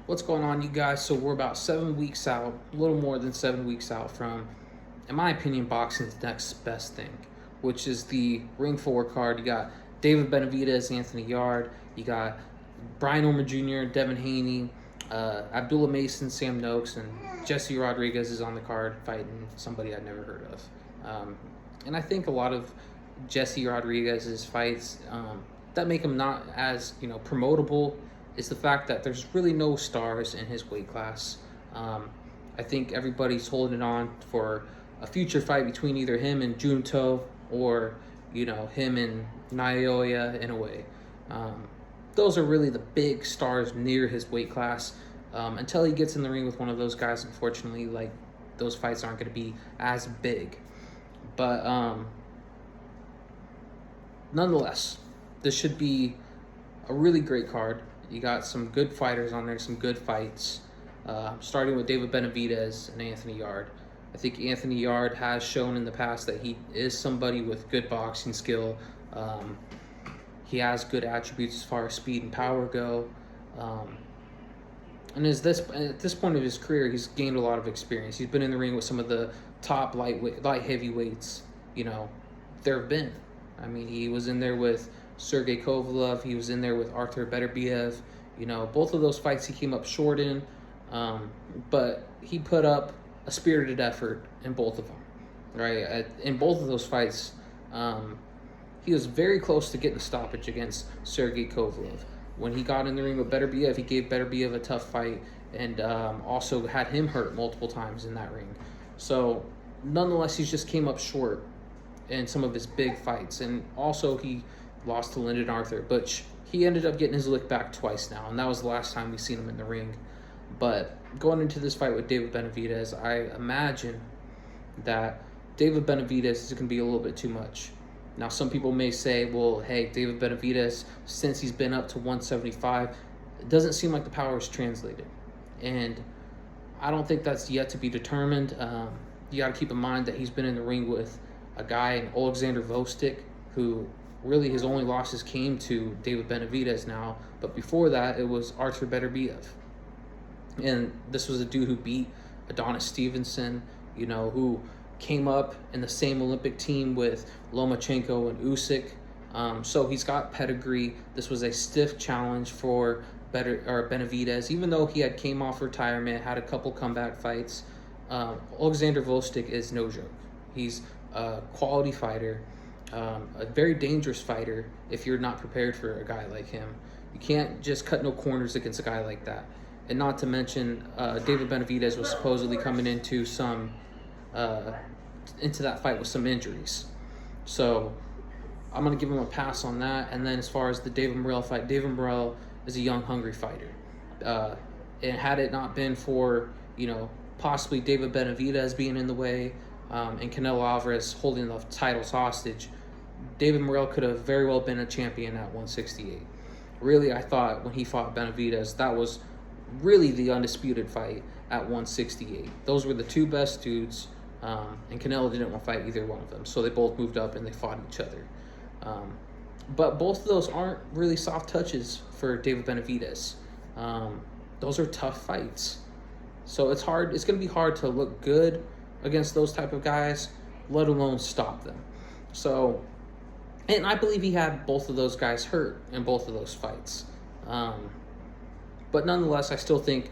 What's going on, you guys? So we're about 7 weeks out, a little more than 7 weeks out from, in my opinion, boxing's next best thing, which is the Ring 4 card. You got David Benavidez, Anthony Yarde. You got Brian Orman Jr., Devin Haney, Abdullah Mason, Sam Noakes, and Jesse Rodriguez is on the card fighting somebody I'd never heard of. And I think a lot of Jesse Rodriguez's fights that make him not as promotable is the fact that there's really no stars in his weight class. I think everybody's holding on for a future fight between either him and Junto or him and Naoya Inoue. Those are really the big stars near his weight class. Until he gets in the ring with one of those guys, unfortunately, those fights aren't going to be as big. But nonetheless, this should be a really great card. You got some good fighters on there, some good fights. Starting with David Benavidez and Anthony Yarde. I think Anthony Yarde has shown in the past that he is somebody with good boxing skill. He has good attributes as far as speed and power go. And at this point of his career, he's gained a lot of experience. He's been in the ring with some of the top light heavyweights. There have been. I mean, he was in there with Sergey Kovalev. He was in there with Artur Beterbiev. Both of those fights he came up short in, but he put up a spirited effort in both of them, right? In both of those fights, he was very close to getting a stoppage against Sergey Kovalev. When he got in the ring with Beterbiev, he gave Beterbiev a tough fight and also had him hurt multiple times in that ring. So, nonetheless, he just came up short in some of his big fights. And also, he lost to Lyndon Arthur, but he ended up getting his lick back twice now, and that was the last time we seen him in the ring. But going into this fight with David Benavidez, I imagine that David Benavidez is going to be a little bit too much. Now, some people may say, well, hey, David Benavidez, since he's been up to 175, it doesn't seem like the power is translated. And I don't think that's yet to be determined. You got to keep in mind that he's been in the ring with a guy, Alexander Vostik, who really his only losses came to David Benavidez now. But before that, it was Artur Beterbiev. And this was a dude who beat Adonis Stevenson, who came up in the same Olympic team with Lomachenko and Usyk. So he's got pedigree. This was a stiff challenge for Benavidez, even though he had came off retirement, had a couple comeback fights. Alexander Vostik is no joke. He's a quality fighter, a very dangerous fighter if you're not prepared for a guy like him. You can't just cut no corners against a guy like that. And not to mention, David Benavidez was supposedly coming into that fight with some injuries. So I'm going to give him a pass on that. And then as far as the David Morrell fight, David Morrell is a young, hungry fighter. And had it not been for, possibly David Benavidez being in the way and Canelo Alvarez holding the titles hostage, David Morrell could have very well been a champion at 168. Really, I thought when he fought Benavidez, that was really the undisputed fight at 168. Those were the two best dudes, and Canelo didn't want to fight either one of them, so they both moved up and they fought each other. But both of those aren't really soft touches for David Benavidez. Those are tough fights. So it's going to be hard to look good against those type of guys, let alone stop them. So, and I believe he had both of those guys hurt in both of those fights. But nonetheless, I still think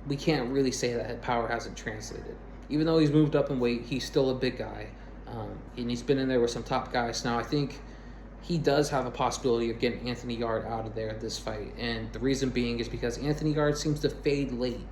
we can't really say that power hasn't translated. Even though he's moved up in weight, he's still a big guy. And he's been in there with some top guys. Now, I think he does have a possibility of getting Anthony Yarde out of there at this fight. And the reason being is because Anthony Yarde seems to fade late.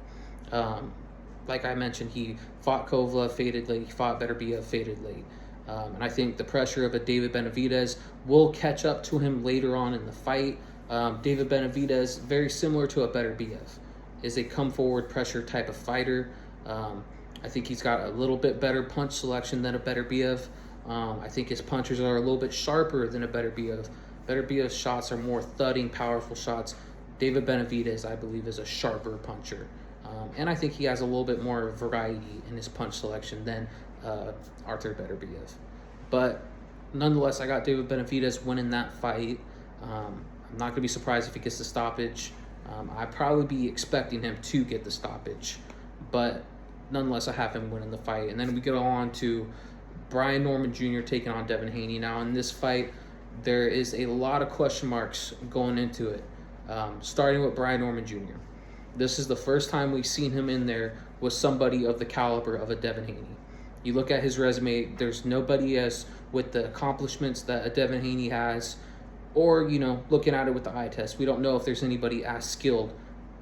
Like I mentioned, he fought Kovalev, faded late. He fought Beterbiev, faded late. And I think the pressure of a David Benavidez will catch up to him later on in the fight. David Benavidez, very similar to a Beterbiev, is a come-forward pressure type of fighter. I think he's got a little bit better punch selection than a Beterbiev. I think his punches are a little bit sharper than a Beterbiev. Beterbiev's shots are more thudding, powerful shots. David Benavidez, I believe, is a sharper puncher. And I think he has a little bit more variety in his punch selection than Artur Beterbiev. But nonetheless, I got David Benavidez winning that fight. I'm not going to be surprised if he gets the stoppage. I'd probably be expecting him to get the stoppage, but nonetheless, I have him winning the fight. And then we go on to Brian Norman Jr. taking on Devin Haney. Now, in this fight, there is a lot of question marks going into it, starting with Brian Norman Jr. This is the first time we've seen him in there with somebody of the caliber of a Devin Haney. You look at his resume, there's nobody as with the accomplishments that a Devin Haney has, or, looking at it with the eye test, we don't know if there's anybody as skilled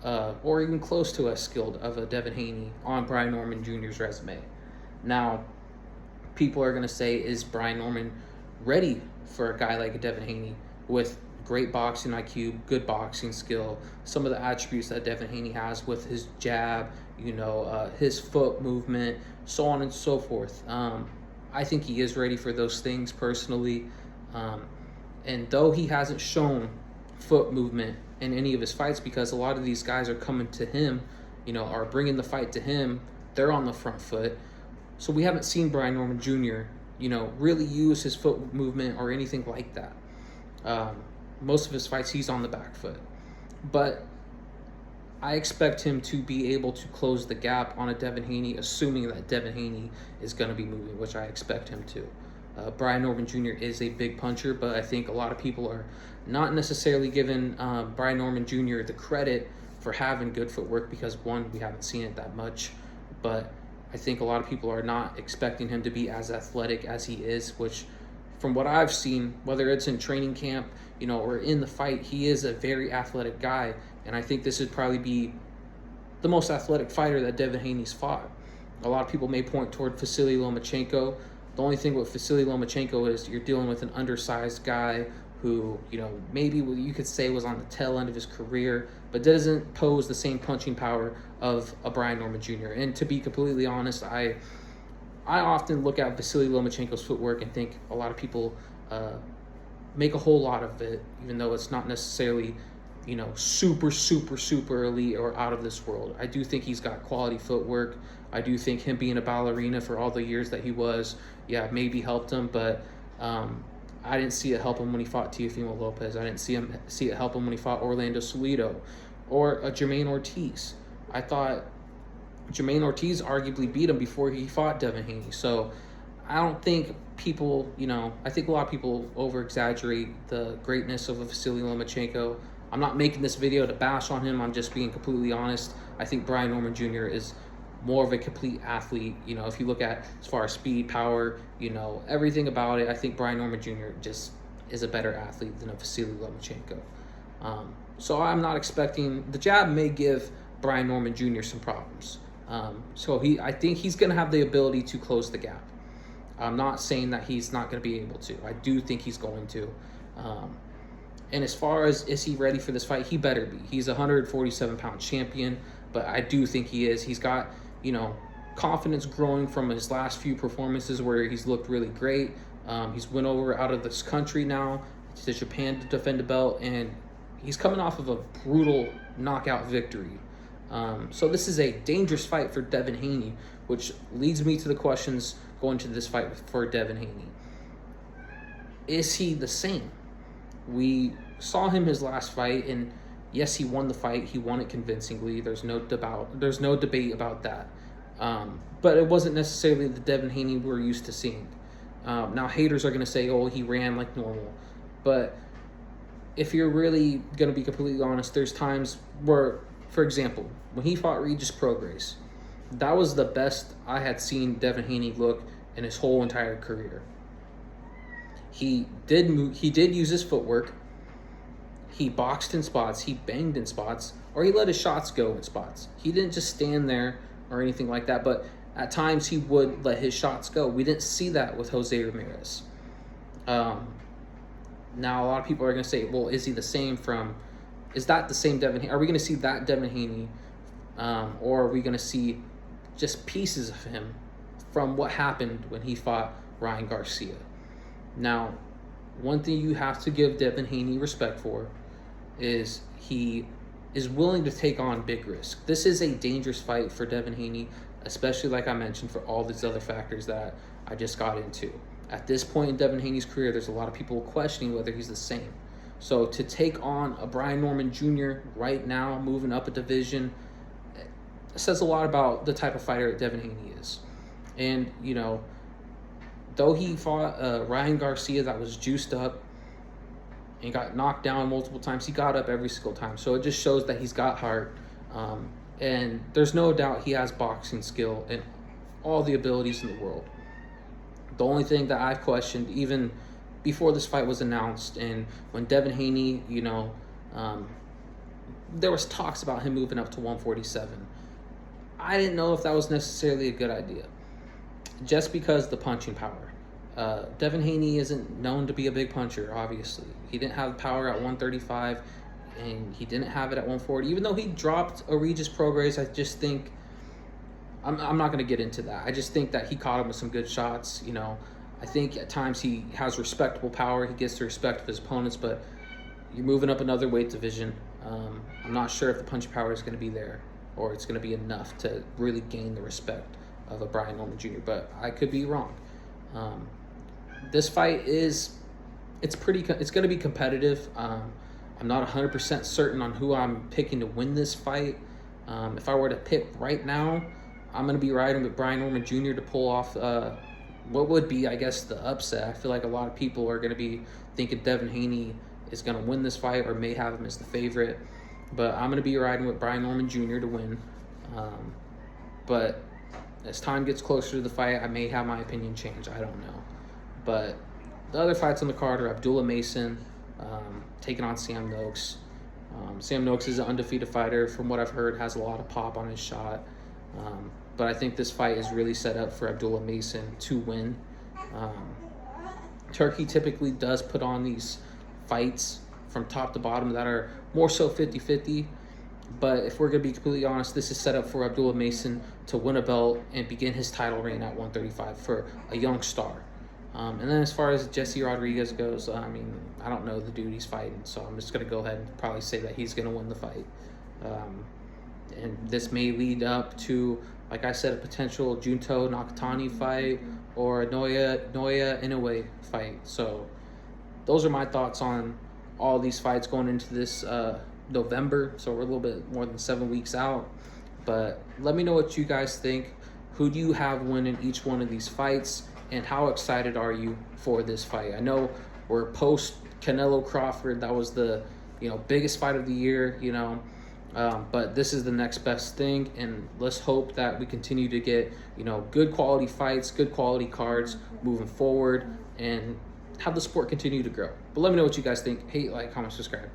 or even close to as skilled of a Devin Haney on Brian Norman Jr.'s resume. Now, people are going to say, is Brian Norman ready for a guy like a Devin Haney with great boxing IQ, good boxing skill, some of the attributes that Devin Haney has with his jab, his foot movement, so on and so forth. I think he is ready for those things personally. And though he hasn't shown foot movement in any of his fights, because a lot of these guys are coming to him, are bringing the fight to him, they're on the front foot. So we haven't seen Brian Norman Jr., really use his foot movement or anything like that. Most of his fights, he's on the back foot. But I expect him to be able to close the gap on a Devin Haney, assuming that Devin Haney is going to be moving, which I expect him to. Brian Norman Jr. is a big puncher, but I think a lot of people are not necessarily giving Brian Norman Jr. the credit for having good footwork because, one, we haven't seen it that much, but I think a lot of people are not expecting him to be as athletic as he is, which from what I've seen, whether it's in training camp, or in the fight, he is a very athletic guy, and I think this would probably be the most athletic fighter that Devin Haney's fought. A lot of people may point toward Vasily Lomachenko. The only thing with Vasily Lomachenko is you're dealing with an undersized guy who, maybe you could say was on the tail end of his career, but doesn't pose the same punching power of a Brian Norman Jr. And to be completely honest, I often look at Vasily Lomachenko's footwork and think a lot of people make a whole lot of it, even though it's not necessarily, super, super, super elite or out of this world. I do think he's got quality footwork. I do think him being a ballerina for all the years that he was, maybe helped him, but I didn't see it help him when he fought Teofimo Lopez. I didn't see it help him when he fought Orlando Salido or Jermaine Ortiz. I thought Jermaine Ortiz arguably beat him before he fought Devin Haney. So I don't think people, I think a lot of people over-exaggerate the greatness of a Vasily Lomachenko. I'm not making this video to bash on him. I'm just being completely honest. I think Brian Norman Jr. is more of a complete athlete. If you look at as far as speed, power, everything about it, I think Brian Norman Jr. just is a better athlete than a Vasily Lomachenko. So I'm not expecting, the jab may give Brian Norman Jr. some problems. I think he's going to have the ability to close the gap. I'm not saying that he's not going to be able to. I do think he's going to. And as far as is he ready for this fight, he better be. He's a 147-pound champion, but I do think he is. He's got, confidence growing from his last few performances where he's looked really great. He's went over out of this country now to Japan to defend a belt, and he's coming off of a brutal knockout victory. So this is a dangerous fight for Devin Haney, which leads me to the questions going to this fight for Devin Haney. Is he the same? We saw him his last fight, and yes, he won the fight. He won it convincingly. There's no debate about that. But it wasn't necessarily the Devin Haney we're used to seeing. Now, haters are going to say, oh, he ran like normal. But if you're really going to be completely honest, there's times where, for example, when he fought Regis Prograis, that was the best I had seen Devin Haney look in his whole entire career. He did use his footwork. He boxed in spots, he banged in spots, or he let his shots go in spots. He didn't just stand there or anything like that, but at times he would let his shots go. We didn't see that with Jose Ramirez. Now, a lot of people are going to say, well, is that the same Devin Haney? Are we going to see that Devin Haney, or are we going to see just pieces of him from what happened when he fought Ryan Garcia? Now, one thing you have to give Devin Haney respect for is he is willing to take on big risk. This is a dangerous fight for Devin Haney, especially like I mentioned, for all these other factors that I just got into. At this point in Devin Haney's career, there's a lot of people questioning whether he's the same. So to take on a Brian Norman Jr. right now, moving up a division, it says a lot about the type of fighter that Devin Haney is. And, you know, though he fought Ryan Garcia that was juiced up and got knocked down multiple times, he got up every single time. So it just shows that he's got heart. And there's no doubt he has boxing skill and all the abilities in the world. The only thing that I've questioned, even before this fight was announced, and when Devin Haney, you know, there was talks about him moving up to 147. I didn't know if that was necessarily a good idea, just because the punching power. Devin Haney isn't known to be a big puncher, obviously. He didn't have the power at 135, and he didn't have it at 140. Even though he dropped a Regis Prograis, I just think, I'm not going to get into that. I just think that he caught him with some good shots. You know, I think at times he has respectable power. He gets the respect of his opponents, but you're moving up another weight division. I'm not sure if the punch power is going to be there or it's going to be enough to really gain the respect of a Brian Norman Jr., but I could be wrong. This fight it's going to be competitive. I'm not 100% certain on who I'm picking to win this fight. If I were to pick right now, I'm going to be riding with Brian Norman Jr. to pull off what would be, I guess, the upset. I feel like a lot of people are going to be thinking Devin Haney is going to win this fight or may have him as the favorite. But I'm going to be riding with Brian Norman Jr. to win. But as time gets closer to the fight, I may have my opinion change. I don't know. But the other fights on the card are Abdullah Mason taking on Sam Noakes. Sam Noakes is an undefeated fighter. From what I've heard, has a lot of pop on his shot. But I think this fight is really set up for Abdullah Mason to win. Turki typically does put on these fights from top to bottom that are more so 50-50. But if we're going to be completely honest, this is set up for Abdullah Mason to win a belt and begin his title reign at 135 for a young star. And then as far as Jesse Rodriguez goes, I mean, I don't know the dude he's fighting, so I'm just going to go ahead and probably say that he's going to win the fight. And this may lead up to, like I said, a potential Junto Nakatani fight or a Naoya Inoue fight. So those are my thoughts on all these fights going into this November. So we're a little bit more than 7 weeks out. But let me know what you guys think. Who do you have winning each one of these fights? And how excited are you for this fight? I know we're post Canelo Crawford. That was the biggest fight of the year, but this is the next best thing, and let's hope that we continue to get good quality fights, good quality cards moving forward, and have the sport continue to grow. But let me know what you guys think. Hate, like, comment, subscribe.